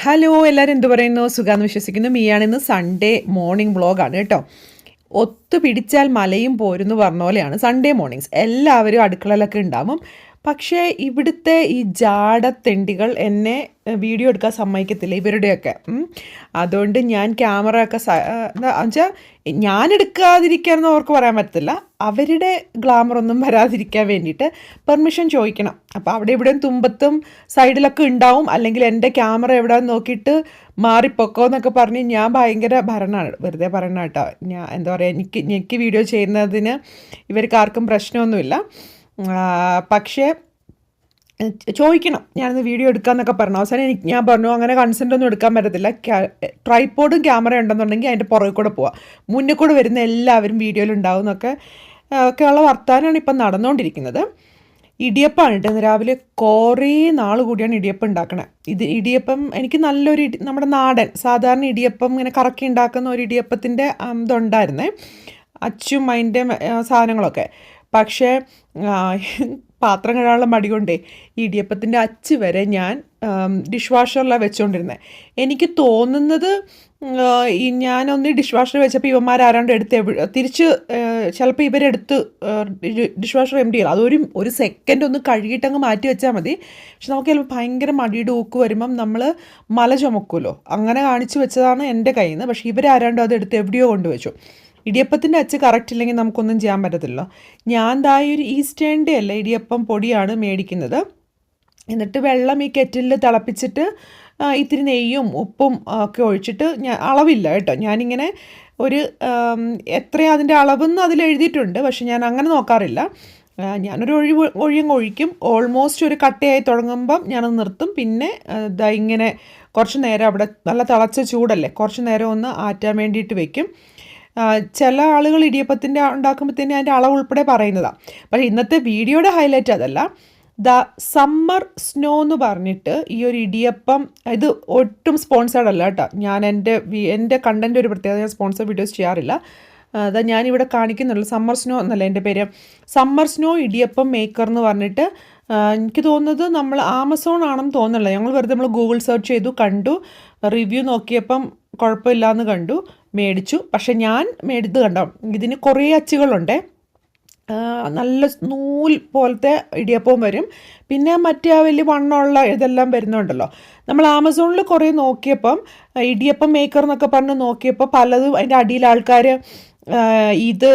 Hello എല്ലാവരും എന്ത് പറയുന്നു? സുഖാന്ന് വിശ്വസിക്കുന്നു. മീയാണിന്ന് സൺഡേ മോർണിംഗ് വ്ളോഗാണ് കേട്ടോ. ഒത്തു പിടിച്ചാൽ മലയും പോരുന്നു പറഞ്ഞ പോലെയാണ് സൺഡേ മോർണിംഗ്സ്. എല്ലാവരും അടുക്കളയിലൊക്കെ ഉണ്ടാവും. പക്ഷേ ഇവിടുത്തെ ഈ ജാടത്തെണ്ടികൾ എന്നെ വീഡിയോ എടുക്കാൻ സമ്മതിക്കത്തില്ല, ഇവരുടെയൊക്കെ. അതുകൊണ്ട് ഞാൻ ക്യാമറ ഒക്കെ എന്നുവെച്ചാൽ ഞാൻ എടുക്കാതിരിക്കാമെന്ന് അവർക്ക് പറയാൻ പറ്റത്തില്ല. അവരുടെ ഗ്ലാമറൊന്നും വരാതിരിക്കാൻ വേണ്ടിയിട്ട് പെർമിഷൻ ചോദിക്കണം. അപ്പോൾ അവിടെ ഇവിടെയും തുമ്പത്തും സൈഡിലൊക്കെ ഉണ്ടാവും. അല്ലെങ്കിൽ എൻ്റെ ക്യാമറ എവിടെയെന്ന് നോക്കിയിട്ട് മാറിപ്പൊക്കോ എന്നൊക്കെ പറഞ്ഞ് ഞാൻ ഭയങ്കര ഭരണമാണ്. വെറുതെ പറയണ കേട്ടോ. ഞാൻ എന്താ പറയുക, എനിക്ക് വീഡിയോ ചെയ്യുന്നതിന് ഇവർക്ക് ആർക്കും പ്രശ്നമൊന്നുമില്ല. പക്ഷേ ചോദിക്കണം, ഞാനിന്ന് വീഡിയോ എടുക്കാമെന്നൊക്കെ പറഞ്ഞു. അവസാനം ഞാൻ പറഞ്ഞു അങ്ങനെ കൺസെൻ്റ് ഒന്നും എടുക്കാൻ പറ്റത്തില്ല. ട്രൈപോഡും ക്യാമറ ഉണ്ടെന്നുണ്ടെങ്കിൽ അതിൻ്റെ പുറകെ കൂടെ പോവാം, മുന്നിൽ കൂടെ വരുന്ന എല്ലാവരും വീഡിയോയിലുണ്ടാവും ഒക്കെയുള്ള വർത്തമാനമാണ് ഇപ്പം നടന്നുകൊണ്ടിരിക്കുന്നത്. ഇടിയപ്പമാണ് കേട്ടോ. രാവിലെ കുറേ നാൾ കൂടിയാണ് ഇടിയപ്പം ഉണ്ടാക്കണത്. ഇടിയപ്പം എനിക്ക് നല്ലൊരു നമ്മുടെ നാടൻ സാധാരണ ഇടിയപ്പം ഇങ്ങനെ കറക്കി ഉണ്ടാക്കുന്ന ഒരു ഇടിയപ്പത്തിൻ്റെ ഇതുണ്ടായിരുന്നേ, അച്ചും അതിൻ്റെ സാധനങ്ങളൊക്കെ. പക്ഷേ പാത്രം കഴുകാനുള്ള മടി കൊണ്ടേ ഇടിയപ്പത്തിൻ്റെ അച്ച് വരെ ഞാൻ ഡിഷ് വാഷറിലാണ് വെച്ചുകൊണ്ടിരുന്നത്. എനിക്ക് തോന്നുന്നത് ഞാനൊന്ന് ഡിഷ് വാഷർ വെച്ചപ്പോൾ ഇവന്മാരാരാണ്ട് തിരിച്ച് ചിലപ്പോൾ ഇവരെടുത്ത് ഡിഷ് വാഷർ എം ടി അതൊരു സെക്കൻഡ് ഒന്ന് കഴുകിയിട്ടങ്ങ് മാറ്റി വെച്ചാൽ മതി. പക്ഷെ നമുക്ക് ചിലപ്പോൾ ഭയങ്കര മടിയുടെ ഊക്ക് വരുമ്പം നമ്മൾ മല ചുമക്കുമല്ലോ, അങ്ങനെ കാണിച്ച് വെച്ചതാണ് എൻ്റെ കയ്യിൽ നിന്ന്. പക്ഷേ ഇവരാരാണ്ടോ അതെടുത്ത് എവിടെയോ കൊണ്ടുവച്ചു. ഇടിയപ്പത്തിൻ്റെ അച്ച് കറക്റ്റ് ഇല്ലെങ്കിൽ നമുക്കൊന്നും ചെയ്യാൻ പറ്റത്തില്ല. ഞാൻ ഒരു ഈസ്റ്റേണിൻ്റെ അല്ല ഇടിയപ്പം പൊടിയാണ് മേടിക്കുന്നത്. എന്നിട്ട് വെള്ളം ഈ കെറ്റിലിൽ തിളപ്പിച്ചിട്ട് ഇത്തിരി നെയ്യും ഉപ്പും ഒക്കെ ഒഴിച്ചിട്ട് അളവില്ല കേട്ടോ. ഞാനിങ്ങനെ ഒരു എത്രയാണ് അതിൻ്റെ അളവെന്ന് അതിൽ എഴുതിയിട്ടുണ്ട്, പക്ഷെ ഞാൻ അങ്ങനെ നോക്കാറില്ല. ഞാനൊരു ഒഴിക്കും. ഓൾമോസ്റ്റ് ഒരു കട്ടയായി തുടങ്ങുമ്പം ഞാനത് നിർത്തും. പിന്നെ ഇങ്ങനെ കുറച്ച് നേരം അവിടെ നല്ല തിളച്ച ചൂടല്ലേ, കുറച്ച് നേരം ഒന്ന് ആറ്റാൻ വേണ്ടിയിട്ട് വെക്കും. ചില ആളുകൾ ഇടിയപ്പത്തിൻ്റെ ഉണ്ടാക്കുമ്പോഴത്തേനും അതിൻ്റെ അളവ് ഉൾപ്പെടെ പറയുന്നതാണ്. പക്ഷേ ഇന്നത്തെ വീഡിയോയുടെ ഹൈലൈറ്റ് അതല്ല. സമ്മർ സ്നോ എന്ന് പറഞ്ഞിട്ട് ഈ ഒരു ഇടിയപ്പം, ഇത് ഒട്ടും സ്പോൺസേർഡ് അല്ല കേട്ടോ. ഞാൻ എൻ്റെ കണ്ടൻറ്റ് ഒരു പ്രത്യേകത, ഞാൻ സ്പോൺസർ വീഡിയോസ് ചെയ്യാറില്ല. ഞാനിവിടെ കാണിക്കുന്നുള്ളൂ. സമ്മർ സ്നോ എന്നല്ല എൻ്റെ പേര്. സമ്മർ സ്നോ ഇടിയപ്പം മേക്കർ എന്ന് പറഞ്ഞിട്ട് എനിക്ക് തോന്നുന്നത് നമ്മൾ ആമസോൺ ആണെന്ന് തോന്നുന്നില്ല. ഞങ്ങൾ വെറുതെ ഗൂഗിൾ സെർച്ച് ചെയ്തു, കണ്ടു, റിവ്യൂ നോക്കിയപ്പം കുഴപ്പമില്ലയെന്ന് കണ്ടു, മേടിച്ചു. പക്ഷെ ഞാൻ കണ്ടോ, ഇതിന് കുറേ അച്ചുകളുണ്ട്. നല്ല നൂൽ പോലത്തെ ഇടിയപ്പവും വരും. പിന്നെ മറ്റേ വലിയ വണ്ണമുള്ള ഇതെല്ലാം വരുന്നുണ്ടല്ലോ. നമ്മൾ ആമസോണിൽ കുറേ നോക്കിയപ്പം ഇടിയപ്പം മേക്കർ എന്നൊക്കെ പറഞ്ഞ് നോക്കിയപ്പോൾ പലതും അതിൻ്റെ അടിയിൽ ആൾക്കാർ ഇത്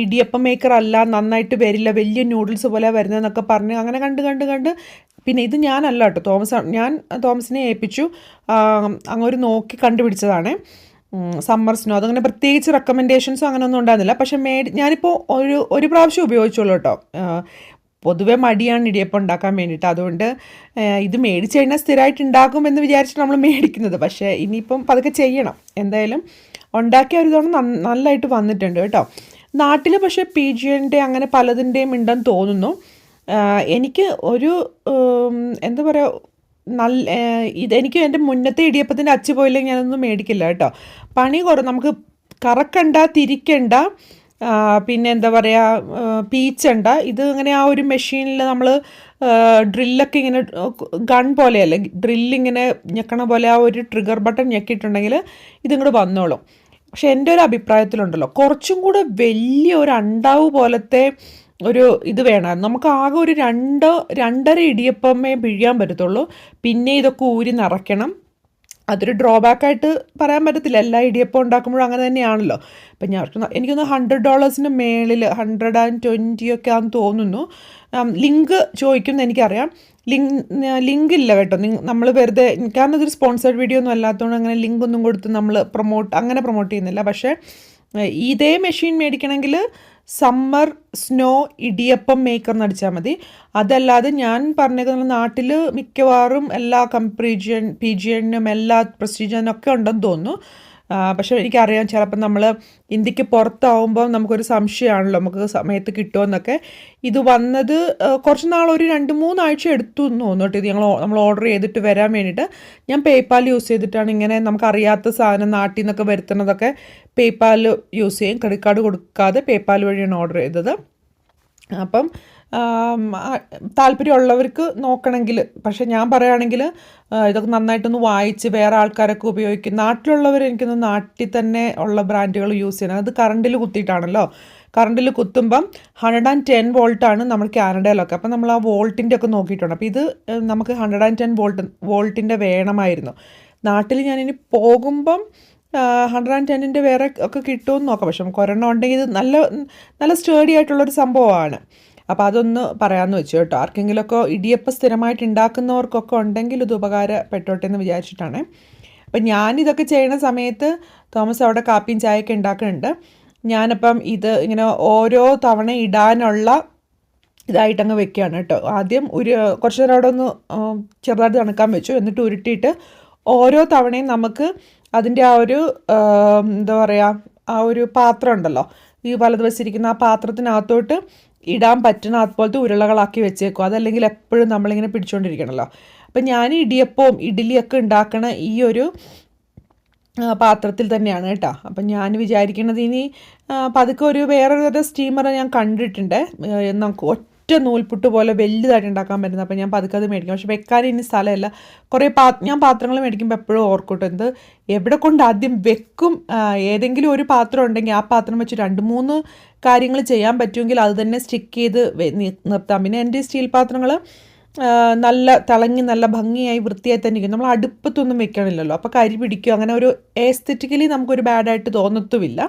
ഇടിയപ്പം മേക്കർ അല്ല, നന്നായിട്ട് വരില്ല, വലിയ നൂഡിൽസ് പോലെ വരുന്നതെന്നൊക്കെ പറഞ്ഞ് അങ്ങനെ കണ്ട് പിന്നെ ഇത് ഞാനല്ല കേട്ടോ, ഞാൻ തോമസിനെ ഏൽപ്പിച്ചു. അങ്ങൊരു നോക്കി കണ്ടുപിടിച്ചതാണ് സമ്മർ സ്നോ. അതങ്ങനെ പ്രത്യേകിച്ച് റെക്കമെൻഡേഷൻസോ അങ്ങനെയൊന്നും ഉണ്ടായിരുന്നില്ല. പക്ഷെ ഞാനിപ്പോൾ ഒരു പ്രാവശ്യം ഉപയോഗിച്ചോളൂ കേട്ടോ. പൊതുവെ മടിയാണ് ഇടിയപ്പം ഉണ്ടാക്കാൻ വേണ്ടിയിട്ട്. അതുകൊണ്ട് ഇത് മേടിച്ച് കഴിഞ്ഞാൽ സ്ഥിരമായിട്ട് ഉണ്ടാക്കുമെന്ന് വിചാരിച്ചിട്ട് നമ്മൾ മേടിക്കുന്നത്. പക്ഷേ ഇനിയിപ്പം പതുക്കെ ചെയ്യണം. എന്തായാലും ഉണ്ടാക്കിയ ഒരു തവണ നല്ലതായിട്ട് വന്നിട്ടുണ്ട് കേട്ടോ. നാട്ടിൽ പക്ഷേ പിജിയൻ്റെ അങ്ങനെ പലതിൻ്റെയും ഉണ്ടെന്ന് തോന്നുന്നു. എനിക്ക് ഒരു എന്താ പറയുക, ഇതെനിക്ക് എൻ്റെ മുന്നത്തെ ഇടിയപ്പത്തിൻ്റെ അച്ച് പോയില്ലെങ്കിൽ ഞാനൊന്നും മേടിക്കില്ല കേട്ടോ. പണി നമുക്ക് കറക്കണ്ട, തിരിക്കണ്ട, പിന്നെ എന്താ പറയുക, പീച്ചണ്ട. ഇത് ഇങ്ങനെ ആ ഒരു മെഷീനിൽ നമ്മൾ ഡ്രില്ലൊക്കെ ഇങ്ങനെ ഗൺ പോലെയല്ലേ, ഡ്രില്ലിങ്ങനെ ഞെക്കണ പോലെ ആ ഒരു ട്രിഗർ ബട്ടൺ ഞെക്കിയിട്ടുണ്ടെങ്കിൽ ഇതിങ്ങോട്ട് വന്നോളും. പക്ഷെ എൻ്റെ ഒരു അഭിപ്രായത്തിലുണ്ടല്ലോ, കുറച്ചും കൂടെ വലിയ ഒരു അണ്ടാവ് പോലത്തെ ഒരു ഇത് വേണം. നമുക്ക് ആകെ ഒരു 2-2.5 ഇടിയപ്പമേ പിഴിയാൻ പറ്റത്തുള്ളൂ. പിന്നെ ഇതൊക്കെ ഊരി നിറയ്ക്കണം. അതൊരു ഡ്രോബാക്കായിട്ട് പറയാൻ പറ്റത്തില്ല. എല്ലാ ഇടിയപ്പം ഉണ്ടാക്കുമ്പോഴും അങ്ങനെ തന്നെയാണല്ലോ. അപ്പം എനിക്കൊന്ന് $100 മേളിൽ 120 ഒക്കെ ആണെന്ന് തോന്നുന്നു. ലിങ്ക് ചോദിക്കുമെന്ന് എനിക്കറിയാം. ലിങ്ക് ഇല്ല കേട്ടോ. നമ്മൾ വെറുതെ, കാരണം ഇതൊരു സ്പോൺസേർഡ് വീഡിയോ ഒന്നും അല്ലാത്തതുകൊണ്ട് അങ്ങനെ ലിങ്ക് ഒന്നും കൊടുത്ത് നമ്മൾ പ്രൊമോട്ട് ചെയ്യുന്നില്ല. പക്ഷേ ഇതേ മെഷീൻ മേടിക്കണമെങ്കിൽ സമ്മർ സ്നോ ഇടിയപ്പം മേക്കർ എന്ന് അടിച്ചാൽ മതി. അതല്ലാതെ ഞാൻ പറഞ്ഞേക്കുന്നത് നാട്ടിൽ മിക്കവാറും എല്ലാ പിജിയനും എല്ലാ പ്രസ്റ്റീജിയനൊക്കെ ഉണ്ടെന്ന് തോന്നുന്നു. പക്ഷേ എനിക്കറിയാം, ചിലപ്പോൾ നമ്മൾ ഇന്ത്യക്ക് പുറത്താവുമ്പോൾ നമുക്കൊരു സംശയമാണല്ലോ, നമുക്ക് സമയത്ത് കിട്ടുമെന്നൊക്കെ. ഇത് വന്നത് കുറച്ച് നാൾ, ഒരു 2-3 ആഴ്ച എടുത്തു എന്ന് തോന്നുന്നു കേട്ടോ. ഇത് നമ്മൾ ഓർഡർ ചെയ്തിട്ട് വരാൻ വേണ്ടിയിട്ട്. ഞാൻ പേയ്പാൽ യൂസ് ചെയ്തിട്ടാണ്. ഇങ്ങനെ നമുക്കറിയാത്ത സാധനം നാട്ടിൽ നിന്നൊക്കെ വരുത്തുന്നതൊക്കെ പേയ്പാൽ യൂസ് ചെയ്യും. ക്രെഡിറ്റ് കാർഡ് കൊടുക്കാതെ പേയ്പാൽ വഴിയാണ് ഓർഡർ ചെയ്തത്. അപ്പം താല്പര്യമുള്ളവർക്ക് നോക്കണമെങ്കിൽ. പക്ഷേ ഞാൻ പറയുകയാണെങ്കിൽ ഇതൊക്കെ നന്നായിട്ടൊന്ന് വായിച്ച് വേറെ ആൾക്കാരൊക്കെ ഉപയോഗിക്കും. നാട്ടിലുള്ളവർ എനിക്കൊന്ന് നാട്ടിൽ തന്നെ ഉള്ള ബ്രാൻഡുകൾ യൂസ് ചെയ്യണം. അത് കറണ്ടിൽ കുത്തിയിട്ടാണല്ലോ. കറണ്ടിൽ കുത്തുമ്പം 110 വോൾട്ടാണ് നമ്മൾ കാനഡയിലൊക്കെ. അപ്പം നമ്മൾ ആ വോൾട്ടിൻ്റെ ഒക്കെ നോക്കിയിട്ടുണ്ട്. അപ്പോൾ ഇത് നമുക്ക് 110 വോൾട്ടിൻ്റെ വേണമായിരുന്നു. നാട്ടിൽ ഞാനിനി പോകുമ്പം 110ൻ്റെ വേറെ ഒക്കെ കിട്ടുമെന്ന് നോക്കാം. പക്ഷെ നമുക്ക് ഒരെണ്ണം ഉണ്ടെങ്കിൽ ഇത് നല്ല നല്ല സ്റ്റേഡി ആയിട്ടുള്ളൊരു സംഭവമാണ്. അപ്പോൾ അതൊന്ന് പറയാമെന്ന് വെച്ചു കേട്ടോ. ആർക്കെങ്കിലുമൊക്കെ ഇടിയപ്പം സ്ഥിരമായിട്ട് ഉണ്ടാക്കുന്നവർക്കൊക്കെ ഉണ്ടെങ്കിൽ ഇത് ഉപകാരപ്പെട്ടോട്ടെ എന്ന് വിചാരിച്ചിട്ടാണ്. അപ്പം ഞാനിതൊക്കെ ചെയ്യുന്ന സമയത്ത് തോമസ് അവിടെ കാപ്പിയും ചായയൊക്കെ ഉണ്ടാക്കുന്നുണ്ട്. ഞാനപ്പം ഇത് ഇങ്ങനെ ഓരോ തവണ ഇടാനുള്ള ഇതായിട്ടങ്ങ് വെക്കുകയാണ് കേട്ടോ. ആദ്യം കുറച്ച് നേരം അവിടെ ഒന്ന് ചെറുതായിട്ട് തണുക്കാൻ വെച്ചു. എന്നിട്ട് ഉരുട്ടിയിട്ട് ഓരോ തവണയും നമുക്ക് അതിൻ്റെ ആ ഒരു എന്താ പറയുക, ആ ഒരു പാത്രം ഉണ്ടല്ലോ, ഈ വലതുവശിരിക്കുന്ന ആ പാത്രത്തിനകത്തോട്ട് ഇടാൻ പറ്റുന്ന അതുപോലത്തെ ഉരുളകളാക്കി വെച്ചേക്കും. അതല്ലെങ്കിൽ എപ്പോഴും നമ്മളിങ്ങനെ പിടിച്ചുകൊണ്ടിരിക്കണമല്ലോ. അപ്പം ഞാൻ ഇടിയപ്പവും ഇഡ്ഡലിയൊക്കെ ഉണ്ടാക്കണ ഈ ഒരു പാത്രത്തിൽ തന്നെയാണ് കേട്ടോ. അപ്പം ഞാൻ വിചാരിക്കുന്നത് ഇനി പതുക്കെ ഒരു വേറൊരു സ്റ്റീമർ ഞാൻ കണ്ടിട്ടുണ്ട്, നമുക്ക് ഒറ്റ നൂൽപുട്ട് പോലെ വലുതായിട്ട് ഉണ്ടാക്കാൻ പറ്റുന്നത്. അപ്പം ഞാൻ പതുക്കെ അത് മേടിക്കും. പക്ഷെ വെക്കാൻ ഇനി സ്ഥലമല്ല. കുറേ ഞാൻ പാത്രങ്ങൾ മേടിക്കുമ്പോൾ എപ്പോഴും ഓർക്കൂട്ടോ, എവിടെ കൊണ്ട് ആദ്യം വെക്കും. ഏതെങ്കിലും ഒരു പാത്രം ഉണ്ടെങ്കിൽ ആ പാത്രം വെച്ച് 2-3 കാര്യങ്ങൾ ചെയ്യാൻ പറ്റുമെങ്കിൽ അത് തന്നെ സ്റ്റിക്ക് ചെയ്ത് നിർത്താം. പിന്നെ എൻ്റെ സ്റ്റീൽ പാത്രങ്ങൾ നല്ല തിളങ്ങി നല്ല ഭംഗിയായി വൃത്തിയായി തന്നെ ഇരിക്കും. നമ്മൾ അടുപ്പത്തൊന്നും വെക്കണില്ലല്ലോ, അപ്പോൾ കരി പിടിക്കും. അങ്ങനെ ഒരു എസ്തെറ്റിക്കലി നമുക്കൊരു ബാഡായിട്ട് തോന്നത്തുമില്ല.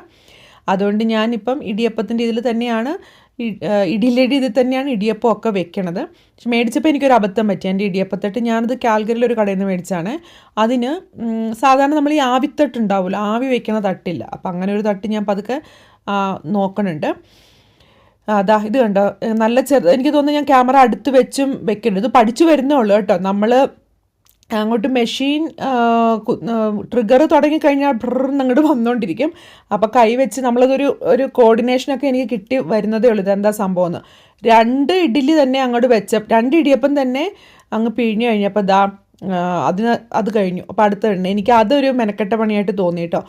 അതുകൊണ്ട് ഞാനിപ്പം ഇടിയപ്പത്തിൻ്റെ ഇതിൽ തന്നെയാണ്, ഇഡിലടി ഇതിൽ തന്നെയാണ് ഇടിയപ്പമൊക്കെ വെക്കണത്. പക്ഷെ മേടിച്ചപ്പോൾ എനിക്കൊരു അബദ്ധം പറ്റി. എൻ്റെ ഇടിയപ്പത്തട്ട് ഞാനത് കാൽഗറിലൊരു കടയിൽ നിന്ന് മേടിച്ചാണ്. അതിന് സാധാരണ നമ്മൾ ഈ ആവിത്തട്ട് ഉണ്ടാവില്ല, ആവി വെക്കണ തട്ടില്ല. അപ്പം അങ്ങനെ ഒരു തട്ട് ഞാൻ പതുക്കെ നോക്കണുണ്ട്. അതാ ഇത് കണ്ടോ, നല്ല എനിക്ക് തോന്നുന്നു ഞാൻ ക്യാമറ അടുത്ത് വെച്ചും വെക്കുന്നുണ്ട്. ഇത് പഠിച്ചു വരുന്നേ ഉള്ളൂ കേട്ടോ. നമ്മൾ അങ്ങോട്ട് മെഷീൻ ട്രിഗർ തുടങ്ങിക്കഴിഞ്ഞാൽ ബ്രന്ന് അങ്ങോട്ട് വന്നുകൊണ്ടിരിക്കും. അപ്പോൾ കൈ വെച്ച് നമ്മളതൊരു കോർഡിനേഷനൊക്കെ എനിക്ക് കിട്ടി വരുന്നതേ ഉള്ളൂ. ഇതെന്താ സംഭവം എന്ന്. 2 ഇഡ്ഡലി തന്നെ അങ്ങോട്ട് 2 ഇടിയപ്പം തന്നെ അങ്ങ് പിഴിഞ്ഞു കഴിഞ്ഞപ്പോൾ അത് കഴിഞ്ഞു. അപ്പോൾ അടുത്ത എണ്ണ എനിക്ക് അതൊരു മെനക്കെട്ട പണിയായിട്ട് തോന്നി കേട്ടോ.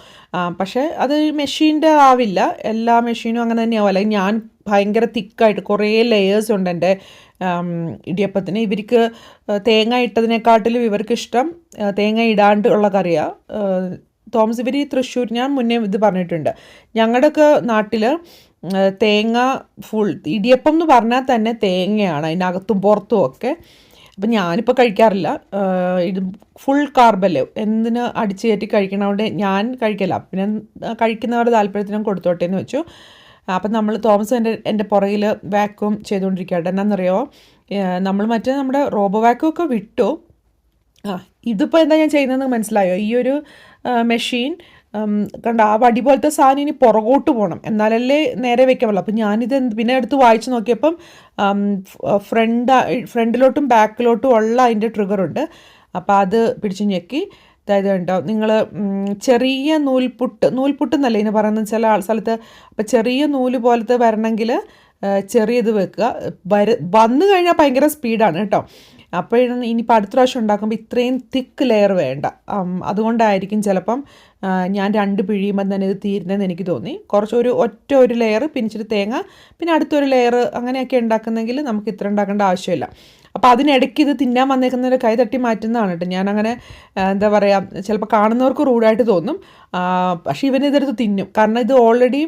പക്ഷേ അത് മെഷീൻ്റെ ആവില്ല, എല്ലാ മെഷീനും അങ്ങനെ തന്നെയാവും. അല്ലെങ്കിൽ ഞാൻ ഭയങ്കര തിക്കായിട്ട് കുറേ ലെയേഴ്സ് ഉണ്ട് എൻ്റെ ഇടിയപ്പത്തിന്. ഇവർക്ക് തേങ്ങ ഇട്ടതിനെക്കാട്ടിലും ഇവർക്കിഷ്ടം തേങ്ങ ഇടാണ്ട് ഉള്ള കറിയാണ്. തോമസ് ഇവർ തൃശ്ശൂർ, ഞാൻ മുന്നേ ഇത് പറഞ്ഞിട്ടുണ്ട്, ഞങ്ങളുടെയൊക്കെ നാട്ടിൽ തേങ്ങ ഫുൾ ഇടിയപ്പം എന്ന് പറഞ്ഞാൽ തന്നെ തേങ്ങയാണ് അതിനകത്തും പുറത്തും ഒക്കെ. അപ്പം ഞാനിപ്പോൾ കഴിക്കാറില്ല. ഇത് ഫുൾ കാർബല്ലേ, എന്തിന് അടിച്ച് കയറ്റി കഴിക്കണതുകൊണ്ട് ഞാൻ കഴിക്കില്ല. പിന്നെ കഴിക്കുന്നവരുടെ താല്പര്യത്തിനും കൊടുത്തോട്ടെ എന്ന് വെച്ചു. അപ്പം തോമസ് എൻ്റെ പുറകിൽ വാക്യൂം ചെയ്തുകൊണ്ടിരിക്കുകയാണ്. എന്നാണെന്നറിയോ, നമ്മൾ നമ്മുടെ റോബോ വാക്യൂം ഒക്കെ വിട്ടു. ഇതിപ്പോൾ എന്താ ഞാൻ ചെയ്യുന്നതെന്ന് മനസ്സിലായോ? ഈ ഒരു മെഷീൻ കണ്ട ആ വടി പോലത്തെ സാധനം ഇനി പുറകോട്ട് പോകണം, എന്നാലല്ലേ നേരെ വെക്കാൻ പറ്റുള്ളൂ. അപ്പം ഞാനിത് പിന്നെ എടുത്ത് വായിച്ച് നോക്കിയപ്പം ഫ്രണ്ടിലോട്ടും ബാക്കിലോട്ടും ഉള്ള അതിൻ്റെ ട്രിഗറുണ്ട്. അപ്പോൾ അത് പിടിച്ച് ഞെക്കി. അതായത് കണ്ടോ നിങ്ങൾ, ചെറിയ നൂൽപുട്ട് എന്നല്ല ഇതിന് പറയുന്നത് ചില സ്ഥലത്ത്. അപ്പോൾ ചെറിയ നൂല് പോലത്തെ വരണമെങ്കിൽ ചെറിയത് വെക്കുക. വന്നു കഴിഞ്ഞാൽ ഭയങ്കര സ്പീഡാണ് കേട്ടോ. അപ്പോഴാണ് ഇനിയിപ്പോൾ അടുത്ത പ്രാവശ്യം ഉണ്ടാക്കുമ്പോൾ ഇത്രയും തിക്ക് ലെയർ വേണ്ട. അതുകൊണ്ടായിരിക്കും ചിലപ്പം ഞാൻ 2 പിഴിയുമ്പം തന്നെ ഇത് തീരുന്നതെന്ന് എനിക്ക് തോന്നി. ഒറ്റ ഒരു ലെയർ പിന്നിച്ചിട്ട് തേങ്ങ, പിന്നെ അടുത്തൊരു ലെയർ അങ്ങനെയൊക്കെ ഉണ്ടാക്കുന്നെങ്കിൽ നമുക്ക് ഇത്ര ഉണ്ടാക്കേണ്ട ആവശ്യമില്ല. അപ്പോൾ അതിനിടയ്ക്ക് ഇത് തിന്നാൻ വന്നേക്കുന്നവരെ കൈ തട്ടി മാറ്റുന്നതാണ് കേട്ടോ. ഞാനങ്ങനെ എന്താ പറയുക, ചിലപ്പോൾ കാണുന്നവർക്ക് റൂഡായിട്ട് തോന്നും. പക്ഷേ ഇവനിതെടുത്ത് തിന്നും. കാരണം ഇത് ഓൾറെഡി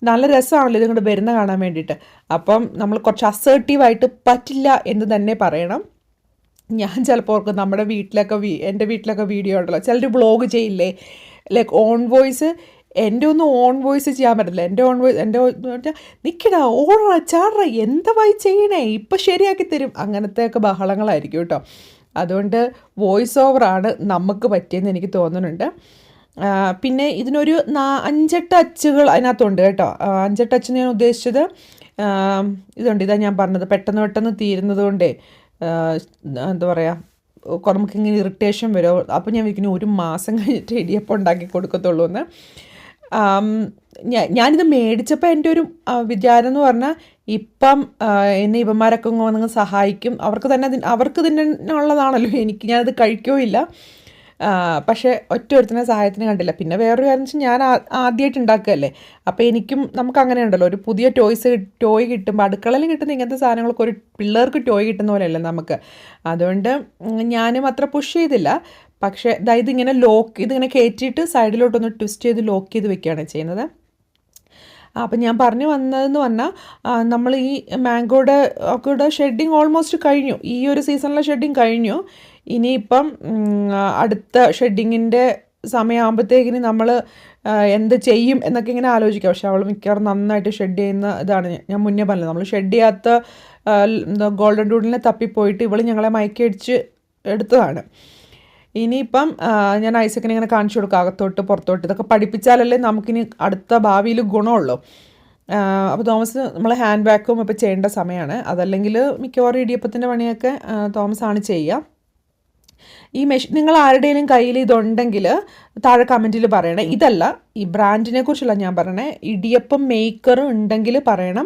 നല്ല രസമാണല്ലോ ഇതിങ്ങോട്ട് വരുന്ന കാണാൻ വേണ്ടിയിട്ട്. അപ്പം നമ്മൾ കുറച്ച് അസേർട്ടീവായിട്ട് പറ്റില്ല എന്ന് തന്നെ പറയണം. ഞാൻ ചിലപ്പോൾ ഓർക്കും നമ്മുടെ എൻ്റെ വീട്ടിലൊക്കെ വീഡിയോ ഉണ്ടല്ലോ, ചിലർ വ്ളോഗ് ചെയ്യില്ലേ, ലൈക്ക് ഓൺ വോയിസ്. എൻ്റെ ഒന്നും ഓൺ വോയിസ് ചെയ്യാൻ പറ്റില്ല. എൻ്റെ നിൽക്കടാ, ഓടറ, ചാടറ, എന്തായി ചെയ്യണേ, ഇപ്പം ശരിയാക്കി തരും, അങ്ങനത്തെയൊക്കെ ബഹളങ്ങളായിരിക്കും കേട്ടോ. അതുകൊണ്ട് വോയിസ് ഓവറാണ് നമുക്ക് പറ്റിയെന്ന് എനിക്ക് തോന്നുന്നുണ്ട്. പിന്നെ ഇതിനൊരു 5-8 അച്ചുകൾ അതിനകത്തുണ്ട് കേട്ടോ. 5-8 അച്ച് ഞാൻ ഉദ്ദേശിച്ചത് ഇതാ ഞാൻ പറഞ്ഞത്, പെട്ടെന്ന് തീരുന്നത് കൊണ്ടേ എന്താ പറയുക, നമുക്കിങ്ങനെ ഇറിറ്റേഷൻ വരും. അപ്പോൾ ഞാൻ വിളിക്കുന്നു 1 മാസം കഴിഞ്ഞിട്ട് ഇടിയപ്പം ഉണ്ടാക്കി കൊടുക്കത്തുള്ളൂ എന്ന്. ഞാനിത് മേടിച്ചപ്പോൾ എൻ്റെ ഒരു വിചാരം എന്ന് പറഞ്ഞാൽ, ഇപ്പം എന്നെ ഇവന്മാരൊക്കെ വന്ന് സഹായിക്കും, അവർക്ക് തന്നെ ഉള്ളതാണല്ലോ, ഞാനത് കഴിക്കുകയില്ല. പക്ഷേ ഒറ്റ ഒരുത്തിനെ സഹായത്തിന് കണ്ടില്ല. പിന്നെ വേറൊരു കാര്യം വെച്ചാൽ ഞാൻ ആദ്യമായിട്ട് ഉണ്ടാക്കുകയല്ലേ, അപ്പോൾ എനിക്കും നമുക്ക് അങ്ങനെ ഉണ്ടല്ലോ, ഒരു പുതിയ ടോയ് കിട്ടുമ്പോൾ അടുക്കളയിൽ കിട്ടുന്ന ഇങ്ങനത്തെ സാധനങ്ങളൊക്കെ ഒരു പിള്ളേർക്ക് ടോയ് കിട്ടുന്ന പോലെയല്ല നമുക്ക്. അതുകൊണ്ട് ഞാനും അത്ര പുഷ് ചെയ്തില്ല. പക്ഷേ ഇതിങ്ങനെ ഇതിങ്ങനെ കയറ്റിയിട്ട് സൈഡിലോട്ടൊന്ന് ട്വിസ്റ്റ് ചെയ്ത് ലോക്ക് ചെയ്ത് വെക്കുകയാണ് ചെയ്യുന്നത്. അപ്പം ഞാൻ പറഞ്ഞു വന്നതെന്ന് പറഞ്ഞാൽ നമ്മൾ ഈ മാംഗോയുടെ ഒക്കെ ഷെഡിങ് ഓൾമോസ്റ്റ് കഴിഞ്ഞു. ഈ ഒരു സീസണിലെ ഷെഡിങ് കഴിഞ്ഞു. ഇനിയിപ്പം അടുത്ത ഷെഡിങ്ങിൻ്റെ സമയമാകുമ്പോഴത്തേക്കിന് നമ്മൾ എന്ത് ചെയ്യും എന്നൊക്കെ ഇങ്ങനെ ആലോചിക്കാം. പക്ഷെ അവൾ മിക്കവാറും നന്നായിട്ട് ഷെഡ് ചെയ്യുന്ന ഇതാണ്. ഞാൻ മുന്നേ പറഞ്ഞത്, നമ്മൾ ഷെഡ് ചെയ്യാത്ത ഗോൾഡൻ ഡൂഡിനെ തപ്പിപ്പോയിട്ട് ഇവൾ ഞങ്ങളെ മയക്കടിച്ച് എടുത്തതാണ്. ഇനിയിപ്പം ഞാൻ ഐസക്കിനെ ഇങ്ങനെ കാണിച്ചു കൊടുക്കുക, അകത്തോട്ട് പുറത്തോട്ട്. ഇതൊക്കെ പഠിപ്പിച്ചാലല്ലേ നമുക്കിനി അടുത്ത ഭാവിയിൽ ഗുണമുള്ളൂ. അപ്പോൾ തോമസ് നമ്മൾ ഹാൻഡ് ബാക്കും ഇപ്പോൾ ചെയ്യേണ്ട സമയമാണ്. അതല്ലെങ്കിൽ മിക്കവാറും ഇടിയപ്പത്തിൻ്റെ പണിയൊക്കെ തോമസ് ആണ് ചെയ്യുക. ഈ നിങ്ങൾ ആരുടെയും കയ്യിൽ ഇതുണ്ടെങ്കിൽ താഴെ കമൻറ്റിൽ പറയണേ. ഇതല്ല, ഈ ബ്രാൻഡിനെ കുറിച്ചല്ല ഞാൻ പറയണേ, ഇടിയപ്പം മേക്കറും ഉണ്ടെങ്കിൽ പറയണം.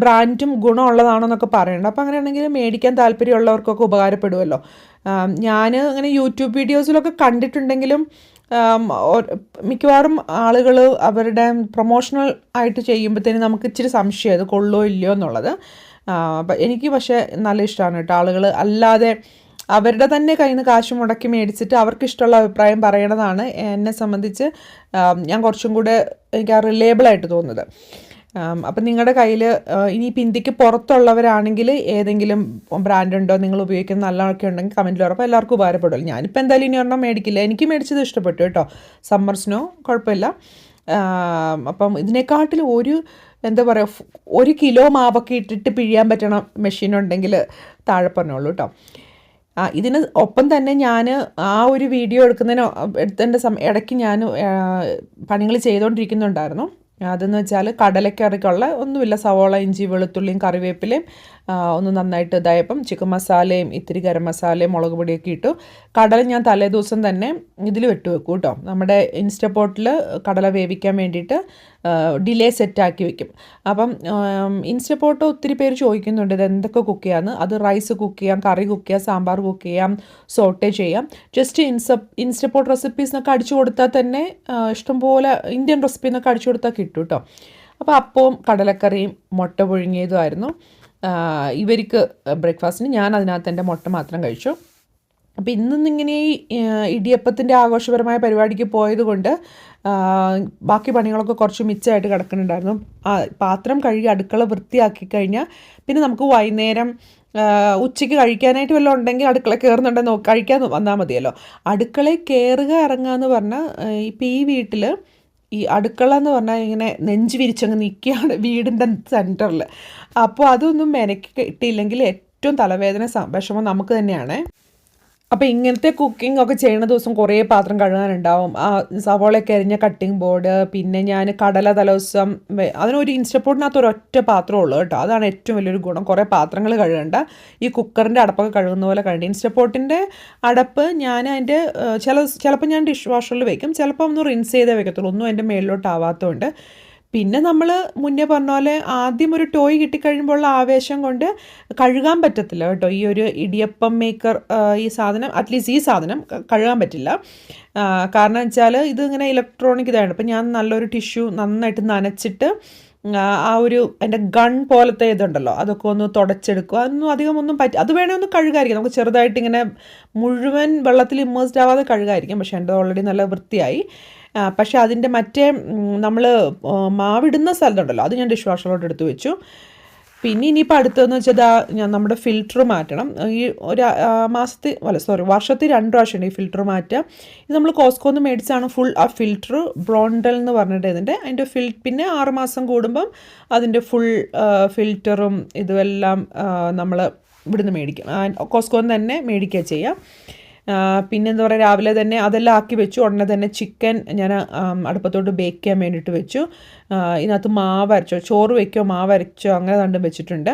ബ്രാൻഡും ഗുണമുള്ളതാണോ എന്നൊക്കെ പറയണം. അപ്പോൾ അങ്ങനെയാണെങ്കിൽ മേടിക്കാൻ താല്പര്യമുള്ളവർക്കൊക്കെ ഉപകാരപ്പെടുമല്ലോ. ഞാൻ അങ്ങനെ യൂട്യൂബ് വീഡിയോസിലൊക്കെ കണ്ടിട്ടുണ്ടെങ്കിലും മിക്കവാറും ആളുകൾ അവരുടെ പ്രൊമോഷണൽ ആയിട്ട് ചെയ്യുമ്പോഴത്തേനും നമുക്ക് ഇച്ചിരി സംശയം അത് കൊള്ളോ ഇല്ലയോ എന്നുള്ളത്. എനിക്ക് പക്ഷേ നല്ല ഇഷ്ടമാണ് കേട്ടോ, ആളുകൾ അല്ലാതെ അവരുടെ തന്നെ കയ്യിൽ നിന്ന് കാശ് മുടക്കി മേടിച്ചിട്ട് അവർക്കിഷ്ടമുള്ള അഭിപ്രായം പറയണതാണ് എന്നെ സംബന്ധിച്ച് ഞാൻ കുറച്ചും കൂടെ എനിക്ക് റിലയബിളായിട്ട് തോന്നുന്നത്. അപ്പം നിങ്ങളുടെ കയ്യിൽ ഇനിയിപ്പോൾ ഇന്ത്യക്ക് പുറത്തുള്ളവരാണെങ്കിൽ ഏതെങ്കിലും ബ്രാൻഡ് ഉണ്ടോ നിങ്ങൾ ഉപയോഗിക്കുന്ന നല്ലതൊക്കെ ഉണ്ടെങ്കിൽ കമൻറ്റിൽ ഉറപ്പോൾ എല്ലാവർക്കും ഉപകാരപ്പെടുമല്ലോ. ഞാനിപ്പോൾ എന്തായാലും ഇനി ഒരെണ്ണം മേടിക്കില്ല. എനിക്ക് മേടിച്ചത് ഇഷ്ടപ്പെട്ടു കേട്ടോ, സമ്മർ സ്നോ കുഴപ്പമില്ല. അപ്പം ഇതിനെക്കാട്ടിൽ എന്താ പറയുക, 1 കിലോ മാവൊക്കെ ഇട്ടിട്ട് പിഴിയാൻ പറ്റണ മെഷീൻ ഉണ്ടെങ്കിൽ താഴെ പറഞ്ഞോളൂ കേട്ടോ. ഇതിന് ഒപ്പം തന്നെ ഞാൻ ആ ഒരു വീഡിയോ എടുത്തതിൻ്റെ ഇടയ്ക്ക് ഞാൻ പണികൾ ചെയ്തുകൊണ്ടിരിക്കുന്നുണ്ടായിരുന്നു. അതെന്ന് വെച്ചാൽ കടലക്കറിക്കുള്ള ഒന്നുമില്ല, സവോള, ഇഞ്ചി, വെളുത്തുള്ളിയും കറിവേപ്പിലയും ഒന്ന് നന്നായിട്ട് ഇതായപ്പം ചിക്കൻ മസാലയും ഇത്തിരി ഗരം മസാലയും മുളക് പൊടിയൊക്കെ ഇട്ടു. കടല ഞാൻ തലേ ദിവസം തന്നെ ഇതിൽ വെക്കും കേട്ടോ, നമ്മുടെ ഇൻസ്റ്റപോട്ടിൽ കടല വേവിക്കാൻ വേണ്ടിയിട്ട് ഡിലേ സെറ്റാക്കി വെക്കും. അപ്പം ഇൻസ്റ്റപോട്ട് ഒത്തിരി പേര് ചോദിക്കുന്നുണ്ട് ഇത് എന്തൊക്കെ കുക്ക് ചെയ്യാമെന്ന്. അത് റൈസ് കുക്ക് ചെയ്യാം, കറി കുക്ക് ചെയ്യാം, സാമ്പാർ കുക്ക് ചെയ്യാം, സോട്ടേ ചെയ്യാം. ജസ്റ്റ് ഇൻസ്റ്റപോട്ട് റെസിപ്പീസ് എന്നൊക്കെ അടിച്ചു കൊടുത്താൽ തന്നെ ഇഷ്ടംപോലെ ഇന്ത്യൻ റെസിപ്പി എന്നൊക്കെ അടിച്ചു കൊടുത്താൽ കിട്ടും കേട്ടോ. അപ്പോൾ അപ്പവും കടലക്കറിയും മുട്ട പുഴുങ്ങിയതുമായിരുന്നു ഇവർക്ക് ബ്രേക്ക്ഫാസ്റ്റിന്. ഞാൻ അതിനകത്ത് എൻ്റെ മുട്ട മാത്രം കഴിച്ചു. അപ്പോൾ ഇന്നിങ്ങനെ ഈ ഇടിയപ്പത്തിൻ്റെ ആഘോഷപരമായ പരിപാടിക്ക് പോയത് കൊണ്ട് ബാക്കി പണികളൊക്കെ കുറച്ച് മിച്ചമായിട്ട് കിടക്കുന്നുണ്ടായിരുന്നു. പാത്രം കഴുകി അടുക്കള വൃത്തിയാക്കി കഴിഞ്ഞാൽ പിന്നെ നമുക്ക് വൈകുന്നേരം ഉച്ചയ്ക്ക് കഴിക്കാനായിട്ട് വല്ലതും ഉണ്ടെങ്കിൽ അടുക്കള കയറുന്നുണ്ടെന്ന് കഴിക്കാൻ വന്നാൽ മതിയല്ലോ. അടുക്കളയിൽ കയറുക ഇറങ്ങുക എന്ന് പറഞ്ഞാൽ ഇപ്പം ഈ വീട്ടിൽ ഈ അടുക്കള എന്ന് പറഞ്ഞാൽ ഇങ്ങനെ നെഞ്ച് വിരിച്ചങ്ങ് നിൽക്കുകയാണ് വീടിൻ്റെ സെൻറ്ററിൽ. അപ്പോൾ അതൊന്നും മെനക്ക് കിട്ടിയില്ലെങ്കിൽ ഏറ്റവും തലവേദന വിഷമം നമുക്ക് തന്നെയാണ്. അപ്പോൾ ഇങ്ങനത്തെ കുക്കിംഗ് ഒക്കെ ചെയ്യുന്ന ദിവസം കുറേ പാത്രം കഴുകാനുണ്ടാവും. സവോളയൊക്കെ അരിഞ്ഞ കട്ടിംഗ് ബോർഡ്, പിന്നെ ഞാൻ കടല തലേദിവസം അതിനൊരു ഇൻസ്റ്റപോട്ടിനകത്ത് ഒരൊറ്റ പാത്രമേ ഉള്ളൂ കേട്ടോ. അതാണ് ഏറ്റവും വലിയൊരു ഗുണം, കുറേ പാത്രങ്ങൾ കഴുകണ്ട. ഈ കുക്കറിൻ്റെ അടപ്പൊക്കെ കഴുകുന്ന പോലെ കഴുകി. ഇൻസ്റ്റപോട്ടിൻ്റെ അടപ്പ് ഞാൻ അതിൻ്റെ ചിലപ്പോൾ ഞാൻ ഡിഷ് വാഷറിൽ വയ്ക്കും, ചിലപ്പോൾ ഒന്ന് റിൻസ് ചെയ്തേ വയ്ക്കത്തുള്ളൂ, ഒന്നും എൻ്റെ മേളിലോട്ടാവാത്തതുകൊണ്ട്. പിന്നെ നമ്മൾ മുന്നേ പറഞ്ഞ പോലെ ആദ്യം ഒരു ടോയ് കിട്ടിക്കഴിയുമ്പോഴുള്ള ആവേശം കൊണ്ട് കഴുകാൻ പറ്റത്തില്ല കേട്ടോ. ഈ ഒരു ഇടിയപ്പം മേക്കർ ഈ സാധനം, അറ്റ്ലീസ്റ്റ് ഈ സാധനം കഴുകാൻ പറ്റില്ല. കാരണം വെച്ചാൽ ഇത് ഇങ്ങനെ ഇലക്ട്രോണിക് ഇതാണ്. അപ്പം ഞാൻ നല്ലൊരു ടിഷ്യൂ നന്നായിട്ട് നനച്ചിട്ട് ആ ഒരു എൻ്റെ ഗൺ പോലത്തെ ഇതുണ്ടല്ലോ അതൊക്കെ ഒന്ന് തുടച്ചെടുക്കുക. അതൊന്നും അധികം ഒന്നും അത് വേണേൽ ഒന്ന് കഴുകായിരിക്കും, നമുക്ക് ചെറുതായിട്ട് ഇങ്ങനെ മുഴുവൻ വെള്ളത്തിൽ ഇമ്മേഴ്സ്ഡ് ആവാതെ കഴുകായിരിക്കും. പക്ഷേ എൻ്റെ ഓൾറെഡി നല്ല വൃത്തിയായി. പക്ഷേ അതിൻ്റെ മറ്റേ നമ്മൾ മാവിടുന്ന സ്ഥലത്തുണ്ടല്ലോ അത് ഞാൻ ഡിഷ് വാഷറിലോട്ട് എടുത്ത് വെച്ചു. പിന്നെ ഇനിയിപ്പോൾ അടുത്തതെന്ന് വെച്ചാൽ ഞാൻ നമ്മുടെ ഫിൽറ്റർ മാറ്റണം. ഈ വർഷത്തിൽ 2 പ്രാവശ്യമാണ് ഈ ഫിൽറ്റർ മാറ്റുക. ഇത് നമ്മൾ കോസ്കോന്ന് മേടിച്ചാണ് ഫുൾ ആ ഫിൽറ്റർ, ബ്രോണ്ടൽ എന്ന് പറഞ്ഞിട്ട് അതിൻ്റെ പിന്നെ 6 മാസം കൂടുമ്പം അതിൻ്റെ ഫുൾ ഫിൽറ്ററും ഇതുമെല്ലാം നമ്മൾ ഇവിടുന്ന് മേടിക്കും, കോസ്കോന്ന് തന്നെ മേടിക്കുക ചെയ്യാം. പിന്നെന്താ പറയുക, രാവിലെ തന്നെ അതെല്ലാം ആക്കി വെച്ചു. ഉടനെ തന്നെ ചിക്കൻ ഞാൻ അടുപ്പത്തോട്ട് ബേക്ക് ചെയ്യാൻ വേണ്ടിയിട്ട് വെച്ചു. ഇതിനകത്ത് മാവ് അരച്ചോ, ചോറ് വയ്ക്കോ മാവ് അരച്ചോ അങ്ങനെ കണ്ടും വെച്ചിട്ടുണ്ട്.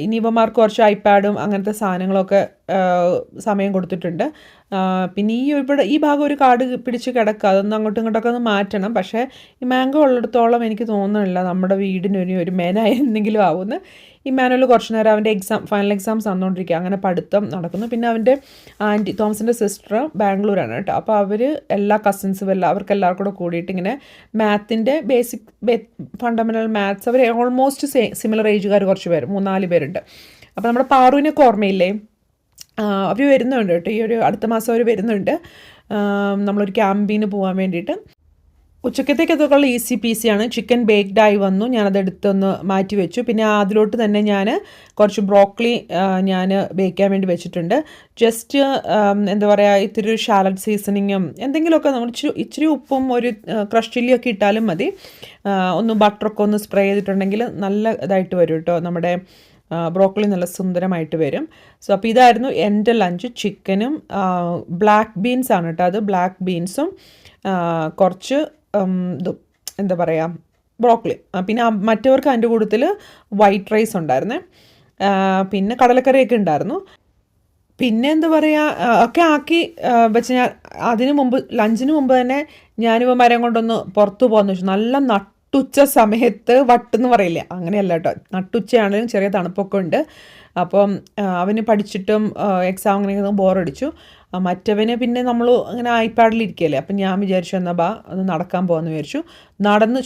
ഇനി ഇവന്മാർക്ക് കുറച്ച് ഐപാഡും അങ്ങനത്തെ സാധനങ്ങളൊക്കെ സമയം കൊടുത്തിട്ടുണ്ട്. പിന്നെ ഈ ഭാഗം ഒരു കാട് പിടിച്ച് കിടക്കുക, അതൊന്നും അങ്ങോട്ടും ഇങ്ങോട്ടൊക്കെ ഒന്ന് മാറ്റണം. പക്ഷേ ഈ മാംഗോ ഉള്ളിടത്തോളം എനിക്ക് തോന്നുന്നില്ല നമ്മുടെ വീടിന് ഒരു മേനായി എന്തെങ്കിലും ആവുമെന്ന്. ഇമ്മാനുവൽ കുറച്ച് നേരം അവൻ്റെ ഫൈനൽ എക്സാംസ് തന്നുകൊണ്ടിരിക്കുക, അങ്ങനെ പഠിത്തം നടക്കുന്നു. പിന്നെ അവൻ്റെ ആൻറ്റി തോമസിൻ്റെ സിസ്റ്റർ ബാംഗ്ലൂരാണ് കേട്ടോ. അപ്പോൾ അവർ എല്ലാ കസിൻസും അവർക്ക് എല്ലാവർക്കും കൂടെ കൂടിയിട്ട് ഇങ്ങനെ മാത്തിൻ്റെ ബേസിക് ഫണ്ടമെൻ്റൽ മാത്സ്, അവർ ഓൾമോസ്റ്റ് സിമിലർ ഏജുകാർ കുറച്ച് പേര് 3-4 പേരുണ്ട്. അപ്പോൾ നമ്മുടെ പാറുവിനൊക്കെ ഓർമ്മയില്ലേ, അവർ വരുന്നുണ്ട് കേട്ടോ. ഈ ഒരു അടുത്ത മാസം അവർ വരുന്നുണ്ട്, നമ്മളൊരു ക്യാമ്പീന് പോകാൻ വേണ്ടിയിട്ട്. ഉച്ചക്കത്തേക്കൊക്കെ ഈസി പീസിയാണ്. ചിക്കൻ ബേക്ക്ഡായി വന്നു, ഞാനത് എടുത്തൊന്ന് മാറ്റി വെച്ചു. പിന്നെ അതിലോട്ട് തന്നെ ഞാൻ കുറച്ച് ബ്രോക്കലി ഞാൻ ബേക്കാൻ വേണ്ടി വെച്ചിട്ടുണ്ട്. ജസ്റ്റ് എന്താ പറയുക, ഇത്തിരി ഷാലഡ് സീസണിങ്ങും എന്തെങ്കിലുമൊക്കെ നമ്മൾ ഇച്ചിരി ഉപ്പും ഒരു ക്രഷ് ചില്ലിയൊക്കെ ഇട്ടാലും മതി. ഒന്ന് ബട്ടറൊക്കെ ഒന്ന് സ്പ്രേ ചെയ്തിട്ടുണ്ടെങ്കിൽ നല്ല ഇതായിട്ട് വരും കേട്ടോ, നമ്മുടെ ബ്രോക്കലി നല്ല സുന്ദരമായിട്ട് വരും. സോ അപ്പോൾ ഇതായിരുന്നു എൻ്റെ ലഞ്ച്. ചിക്കനും ബ്ലാക്ക് ബീൻസാണ് കേട്ടോ, അത് ബ്ലാക്ക് ബീൻസും കുറച്ച് ഇതും എന്താ പറയുക ബ്രോക്കലി. പിന്നെ മറ്റവർക്ക് അതിൻ്റെ കൂട്ടത്തിൽ വൈറ്റ് റൈസ് ഉണ്ടായിരുന്നേ, പിന്നെ കടലക്കറിയൊക്കെ ഉണ്ടായിരുന്നു. പിന്നെ എന്താ പറയുക ഒക്കെ ആക്കി വെച്ച് ഞാൻ ലഞ്ചിന് മുമ്പ് തന്നെ ഞാനിവന്മാരെ കൊണ്ടൊന്ന് പുറത്തു പോകാമെന്ന് വെച്ചു. നല്ല നട്ടുച്ച സമയത്ത് വട്ടെന്ന് പറയില്ലേ, അങ്ങനെയല്ല കേട്ടോ, നട്ടുച്ചയാണെങ്കിലും ചെറിയ തണുപ്പൊക്കെ ഉണ്ട്. അപ്പം അവന് പഠിച്ചിട്ടും എക്സാം അങ്ങനെ ബോറടിച്ചു. മറ്റവന് പിന്നെ നമ്മൾ അങ്ങനെ ഐപാഡിലിരിക്കുകയല്ലേ, അപ്പം ഞാൻ വിചാരിച്ചു എന്നാൽ ഒന്ന് നടക്കാൻ പോകാമെന്ന് വിചാരിച്ചു.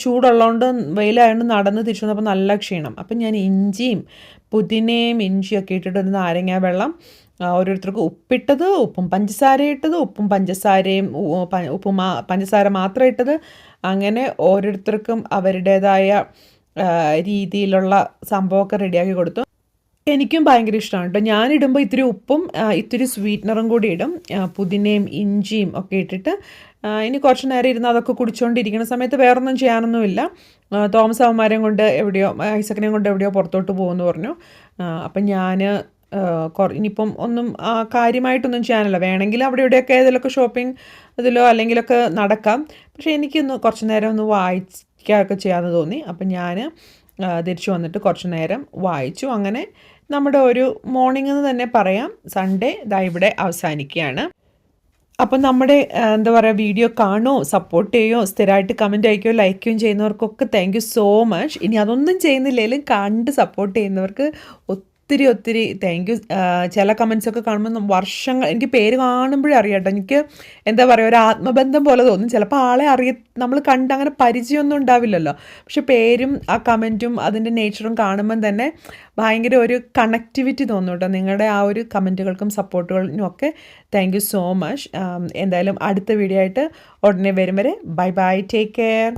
ചൂടുള്ളതുകൊണ്ട് വെയിലായതുകൊണ്ട് നടന്ന് തിരിച്ചു വന്നപ്പോൾ നല്ല ക്ഷീണം. അപ്പം ഞാൻ ഇഞ്ചിയും പുതിനയും ഇഞ്ചിയൊക്കെ ഇട്ടിട്ട് ഒരു നാരങ്ങ വെള്ളം, ഓരോരുത്തർക്ക് ഉപ്പിട്ടത്, ഉപ്പും പഞ്ചസാര ഇട്ടത്, ഉപ്പും പഞ്ചസാരയും പഞ്ചസാര മാത്രം ഇട്ടത്, അങ്ങനെ ഓരോരുത്തർക്കും അവരുടേതായ രീതിയിലുള്ള സംഭവമൊക്കെ റെഡിയാക്കി കൊടുത്തു. എനിക്കും ഭയങ്കര ഇഷ്ടമാണ് കേട്ടോ. ഞാനിടുമ്പോൾ ഇത്തിരി ഉപ്പും ഇത്തിരി സ്വീറ്റ്നറും കൂടി ഇടും, പുതിനയും ഇഞ്ചിയും ഒക്കെ ഇട്ടിട്ട്. ഇനി കുറച്ച് നേരം ഇരുന്ന് അതൊക്കെ കുടിച്ചുകൊണ്ടിരിക്കുന്ന സമയത്ത് വേറൊന്നും ചെയ്യാനൊന്നുമില്ല. തോമസ് അവന്മാരെയും കൊണ്ട് എവിടെയോ, ഐസക്കിനെയും കൊണ്ട് എവിടെയോ പുറത്തോട്ട് പോകുമെന്ന് പറഞ്ഞു. അപ്പം ഞാൻ ഇനിയിപ്പം ഒന്നും കാര്യമായിട്ടൊന്നും ചെയ്യാനില്ല. വേണമെങ്കിൽ അവിടെ ഇവിടെയൊക്കെ ഏതെങ്കിലുമൊക്കെ ഷോപ്പിംഗ് ഇതിലോ അല്ലെങ്കിലൊക്കെ നടക്കാം. പക്ഷേ എനിക്കൊന്ന് കുറച്ച് നേരം ഒന്ന് വായിക്കുകയൊക്കെ ചെയ്യാമെന്ന് തോന്നി. അപ്പം ഞാൻ തിരിച്ചു വന്നിട്ട് കുറച്ച് നേരം വായിച്ചു. അങ്ങനെ നമ്മുടെ ഒരു മോർണിംഗ് എന്ന് തന്നെ പറയാം, സൺഡേ ഇവിടെ അവസാനിക്കുകയാണ്. അപ്പം നമ്മുടെ എന്താ പറയുക, വീഡിയോ കാണുമോ, സപ്പോർട്ട് ചെയ്യുമോ, സ്ഥിരമായിട്ട് കമൻറ്റ് അയക്കുകയോ ലൈക്ക് ചെയ്യുകയും ചെയ്യുന്നവർക്കൊക്കെ താങ്ക് യു സോ മച്ച്. ഇനി അതൊന്നും ചെയ്യുന്നില്ലെങ്കിലും കണ്ട് സപ്പോർട്ട് ചെയ്യുന്നവർക്ക് ഒത്തിരി താങ്ക് യു. ചില കമൻസൊക്കെ കാണുമ്പോൾ എനിക്ക് പേര് കാണുമ്പോഴേ അറിയാം കേട്ടോ, എനിക്ക് എന്താ പറയുക, ഒരു ആത്മബന്ധം പോലെ തോന്നും. ചിലപ്പോൾ ആളെ നമ്മൾ കണ്ട് അങ്ങനെ പരിചയമൊന്നും ഉണ്ടാവില്ലല്ലോ, പക്ഷെ പേരും ആ കമൻറ്റും അതിൻ്റെ നേച്ചറും കാണുമ്പം തന്നെ ഭയങ്കര ഒരു കണക്ടിവിറ്റി തോന്നും കേട്ടോ. നിങ്ങളുടെ ആ ഒരു കമൻറ്റുകൾക്കും സപ്പോർട്ടുകളിനും ഒക്കെ താങ്ക് യു സോ മച്ച്. എന്തായാലും അടുത്ത വീഡിയോ ആയിട്ട് ഉടനെ വരും വരെ ബൈ, ടേക്ക് കെയർ.